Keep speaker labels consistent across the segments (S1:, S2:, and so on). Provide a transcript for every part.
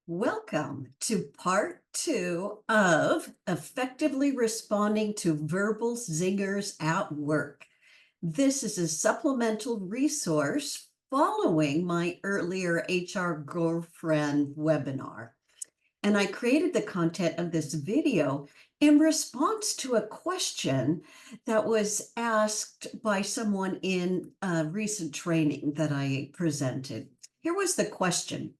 S1: Welcome to part two of effectively responding to verbal zingers at work. This is a supplemental resource following my earlier HR girlfriend webinar. And I created the content of this video in response to a question that was asked by someone in a recent training that I presented. Here was the question.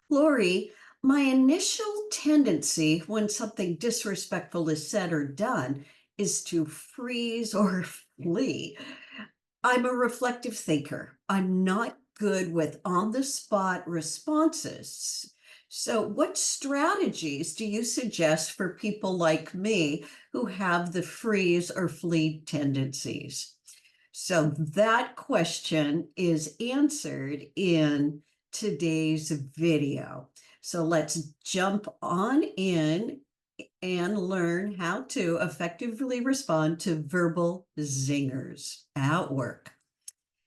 S1: Lori, my initial tendency when something disrespectful is said or done is to freeze or flee. I'm a reflective thinker. I'm not good with on the spot responses. So, what strategies do you suggest for people like me who have the freeze or flee tendencies? So, that question is answered in today's video. So let's jump on in and learn how to effectively respond to verbal zingers at work.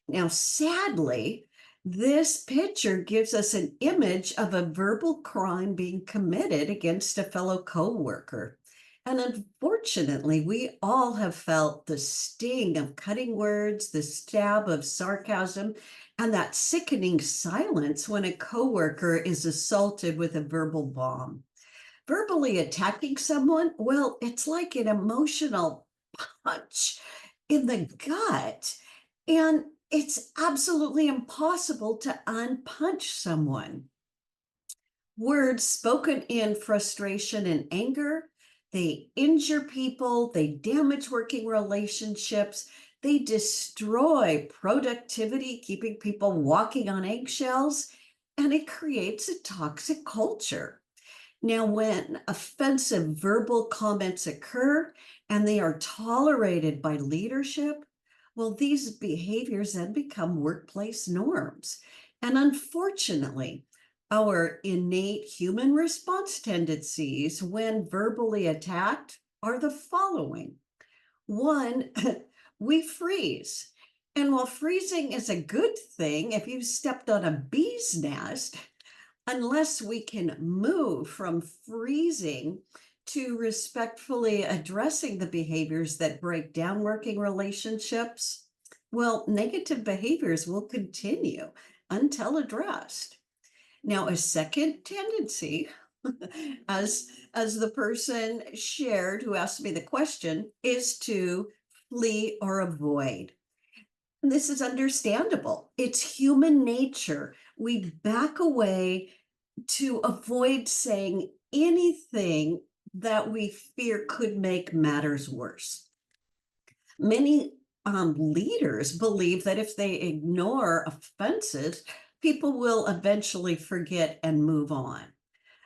S1: Now, sadly, this picture gives us an image of a verbal crime being committed against a fellow coworker. And unfortunately, we all have felt the sting of cutting words, the stab of sarcasm, and that sickening silence when a coworker is assaulted with a verbal bomb. Verbally attacking someone, well, it's like an emotional punch in the gut. And it's absolutely impossible to unpunch someone. Words spoken in frustration and anger, they injure people, they damage working relationships, they destroy productivity, keeping people walking on eggshells, and it creates a toxic culture. Now, when offensive verbal comments occur and they are tolerated by leadership, well, these behaviors then become workplace norms. And unfortunately, our innate human response tendencies when verbally attacked are the following. One, we freeze. And while freezing is a good thing, if you stepped on a bee's nest, unless we can move from freezing to respectfully addressing the behaviors that break down working relationships, well, negative behaviors will continue until addressed. Now, a second tendency, as the person shared who asked me the question, is to flee or avoid. This is understandable. It's human nature. We back away to avoid saying anything that we fear could make matters worse. Many leaders believe that if they ignore offenses, people will eventually forget and move on.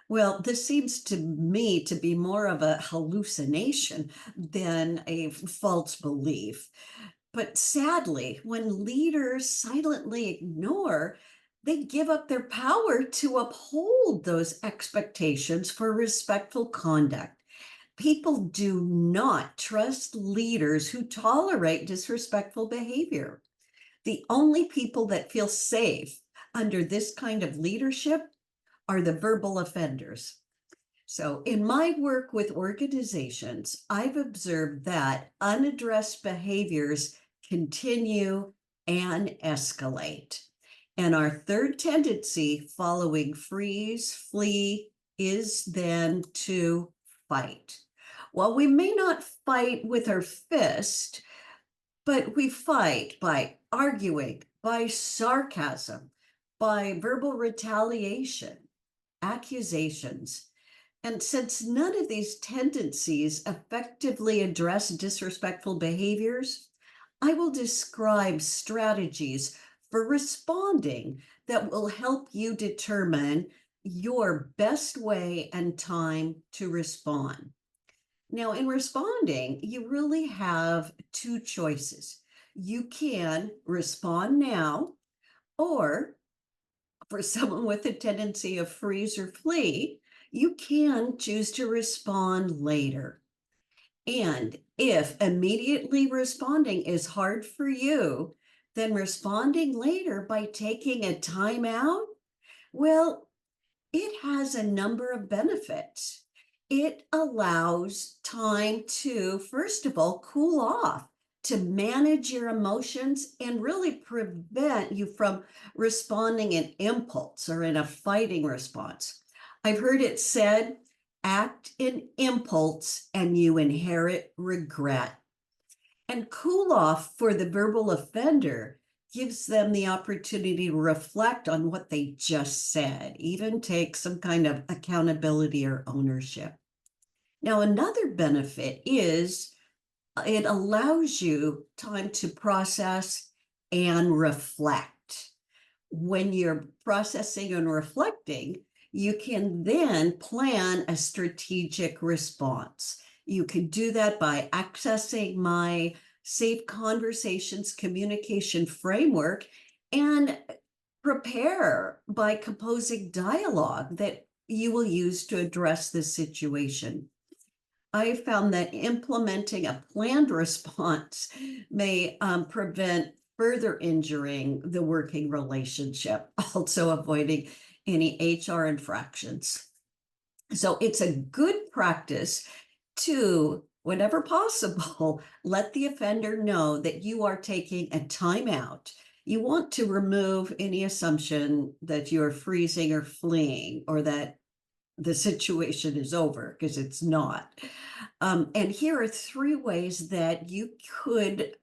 S1: Well, this seems to me to be more of a hallucination than a false belief. But sadly, when leaders silently ignore, they give up their power to uphold those expectations for respectful conduct. People do not trust leaders who tolerate disrespectful behavior. The only people that feel safe under this kind of leadership are the verbal offenders. So, in my work with organizations, I've observed that unaddressed behaviors continue and escalate. And our third tendency following freeze, flee, is then to fight. Well, we may not fight with our fist, but we fight by arguing, by sarcasm, by verbal retaliation, accusations. And since none of these tendencies effectively address disrespectful behaviors, I will describe strategies for responding that will help you determine your best way and time to respond. Now, in responding, you really have two choices. You can respond now, or for someone with a tendency of freeze or flee, you can choose to respond later. And if immediately responding is hard for you, then responding later by taking a time out, well, It has a number of benefits. It allows time to, first of all, cool off, to manage your emotions and really prevent you from responding in impulse or in a fighting response. I've heard it said, act in impulse and you inherit regret. And cool off for the verbal offender gives them the opportunity to reflect on what they just said, even take some kind of accountability or ownership. Now, another benefit is it allows you time to process and reflect. When you're processing and reflecting, you can then plan a strategic response. You can do that by accessing my Safe Conversations communication framework and prepare by composing dialogue that you will use to address this situation. I found that implementing a planned response may prevent further injuring the working relationship, also avoiding any HR infractions. So it's a good practice to, whenever possible, let the offender know that you are taking a timeout. You want to remove any assumption that you're freezing or fleeing or that the situation is over, because it's not. And here are 3 ways that you could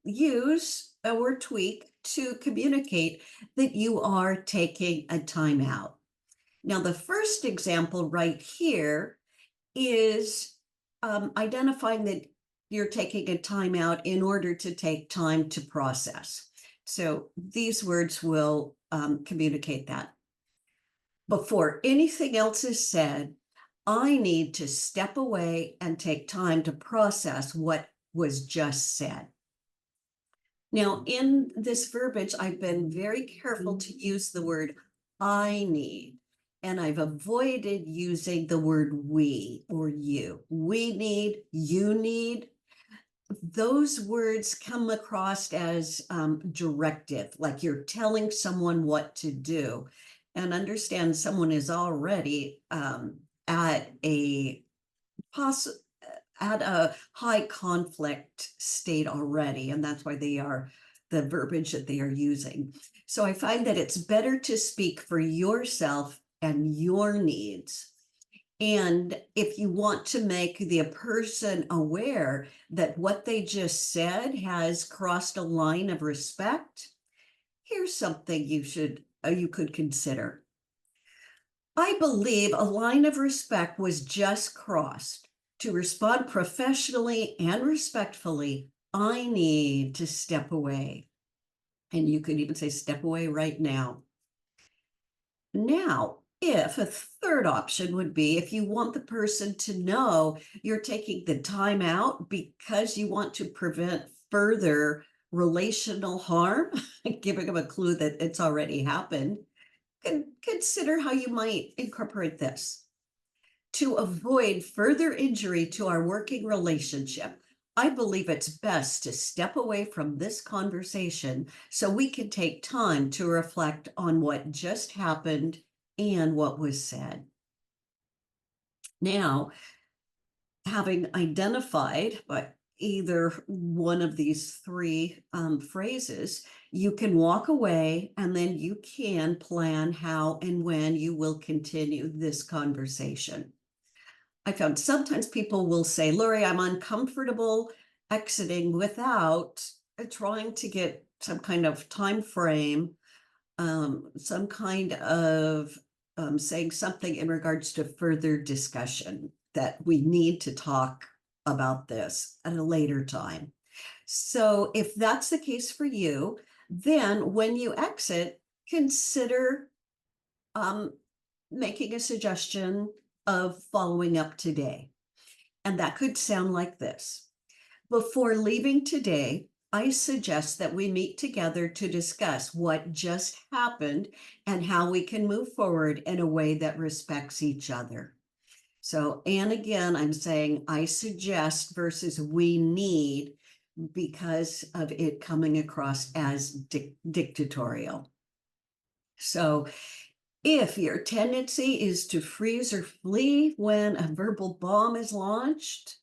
S1: use or tweak to communicate that you are taking a timeout. Now, the first example right here is identifying that you're taking a timeout in order to take time to process. So these words will communicate that. Before anything else is said, I need to step away and take time to process what was just said. Now, in this verbiage, I've been very careful to use the word I need, and I've avoided using the word we or you. We need, you need. Those words come across as directive, like you're telling someone what to do. And understand someone is already at a high conflict state already, and that's why they are the verbiage that they are using. So I find that it's better to speak for yourself and your needs. And if you want to make the person aware that what they just said has crossed a line of respect, here's something you could consider. I believe a line of respect was just crossed. To respond professionally and respectfully, I need to step away. And you could even say, step away right now. Now, if a third option would be if you want the person to know you're taking the time out because you want to prevent further relational harm, giving them a clue that it's already happened, consider how you might incorporate this. To avoid further injury to our working relationship, I believe it's best to step away from this conversation so we can take time to reflect on what just happened and what was said. Now, having identified either one of these 3 phrases, you can walk away and then you can plan how and when you will continue this conversation. I found sometimes people will say, Lori, I'm uncomfortable exiting without trying to get some kind of time frame, some kind of saying something in regards to further discussion that we need to talk about this at a later time. So if that's the case for you, then when you exit, consider making a suggestion of following up today. And that could sound like this. Before leaving today, I suggest that we meet together to discuss what just happened and how we can move forward in a way that respects each other. So, and again, I'm saying I suggest versus we need because of it coming across as dictatorial. So If your tendency is to freeze or flee when a verbal bomb is launched,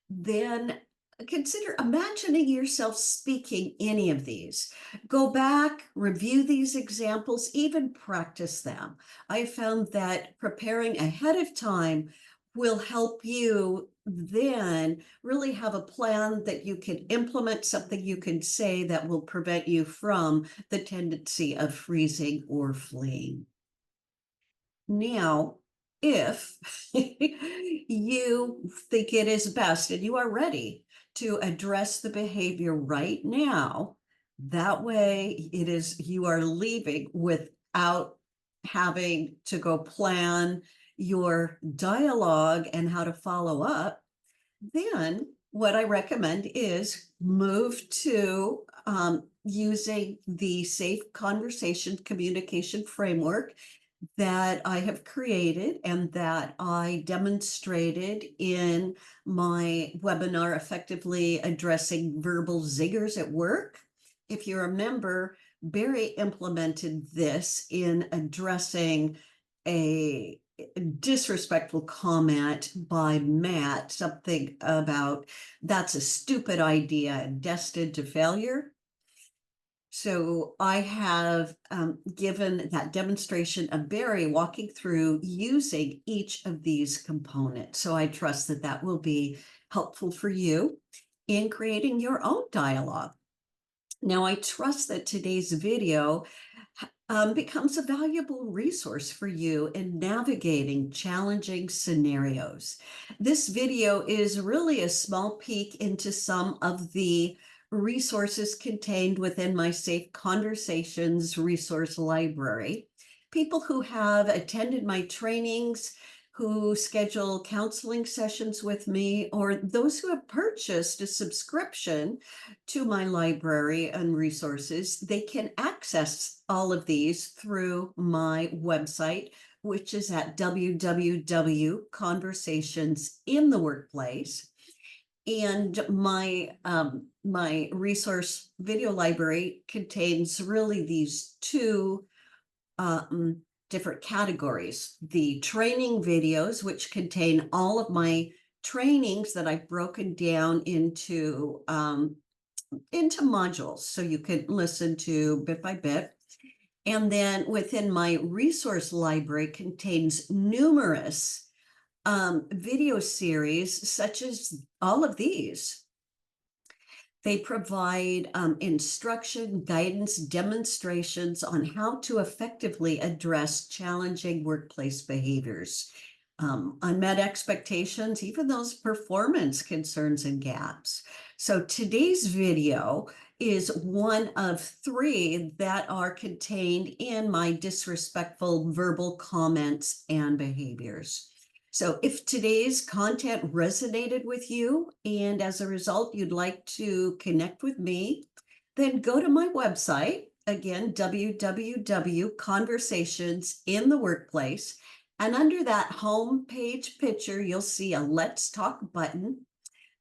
S1: then consider imagining yourself speaking any of these. Go back, review these examples, even practice them. I found that preparing ahead of time will help you then really have a plan that you can implement, something you can say that will prevent you from the tendency of freezing or fleeing. Now, if you think it is best and you are ready to address the behavior right now, that way you are leaving without having to go plan your dialogue and how to follow up, then what I recommend is move to using the safe conversation communication framework that I have created and that I demonstrated in my webinar, Effectively Addressing Verbal Zingers at Work. If you remember, Barry implemented this in addressing a disrespectful comment by Matt, something about that's a stupid idea and destined to failure. So I have given that demonstration of Barry walking through using each of these components. So I trust that that will be helpful for you in creating your own dialogue. Now, I trust that today's video becomes a valuable resource for you in navigating challenging scenarios. This video is really a small peek into some of the resources contained within my Safe Conversations resource library. People who have attended my trainings, who schedule counseling sessions with me, or those who have purchased a subscription to my library and resources, they can access all of these through my website, which is at www.conversationsintheworkplace. And my resource video library contains really these two different categories. The training videos, which contain all of my trainings that I've broken down into modules, so you can listen to bit by bit. And then within my resource library contains numerous video series, such as all of these. They provide instruction, guidance, demonstrations on how to effectively address challenging workplace behaviors, unmet expectations, even those performance concerns and gaps. So today's video is one of 3 that are contained in my disrespectful verbal comments and behaviors. So if today's content resonated with you and as a result you'd like to connect with me, then go to my website, again, www.conversationsintheworkplace, and under that home page picture, you'll see a Let's Talk button.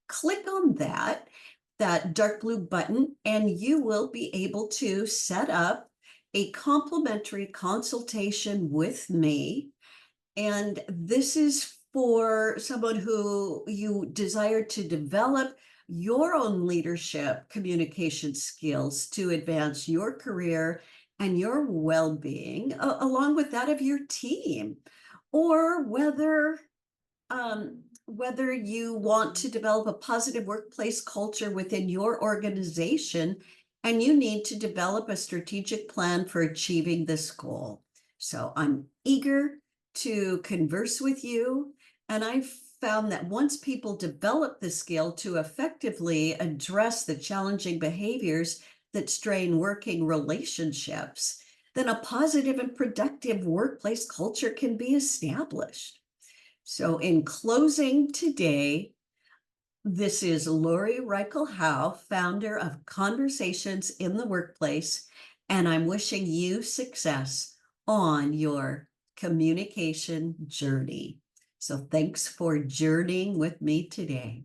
S1: Click on that dark blue button, and you will be able to set up a complimentary consultation with me. And this is for someone who you desire to develop your own leadership communication skills to advance your career and your well-being, along with that of your team, or whether you want to develop a positive workplace culture within your organization and you need to develop a strategic plan for achieving this goal. So I'm eager to converse with you. And I've found that once people develop the skill to effectively address the challenging behaviors that strain working relationships, then a positive and productive workplace culture can be established. So in closing today, this is Lori Reichel-Howe, founder of Conversations in the Workplace, and I'm wishing you success on your communication journey. So thanks for journeying with me today.